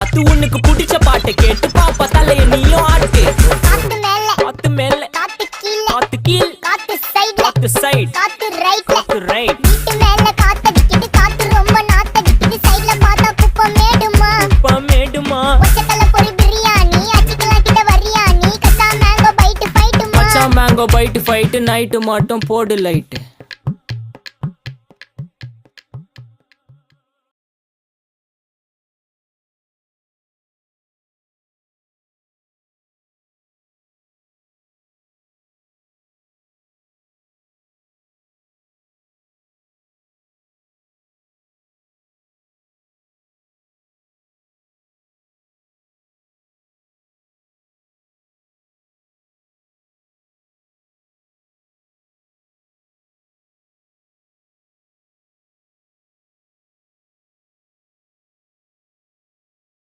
பார்த்து உனக்கு பிடிச்ச பாட்டு கேட்டு பாப்பா தலைய நீயும் ஆட்டு. காத்து மேல காத்து மேல காத்து கீழ காத்து கீழ் காத்து சைடுல காத்து சைடு காத்து ரைட்ல காத்து ரைட். வீட்டு மேல காத்தடிக்குது காத்து ரொம்ப நாத்தடிக்குது சைடுல பார்த்தா குப்பை மேடுமா மேடுமா ஒச்சக்கல்ல பொரி பிரியாணி அச்சிக்கலாம் கிட்ட வரியாணி கச்சா மேங்கோ பைட்டு ஃபைட்டுமா மச்சான் மேங்கோ பைட்டு ஃபைட்டு நைட்டு மட்டும் போடு லைட்டு.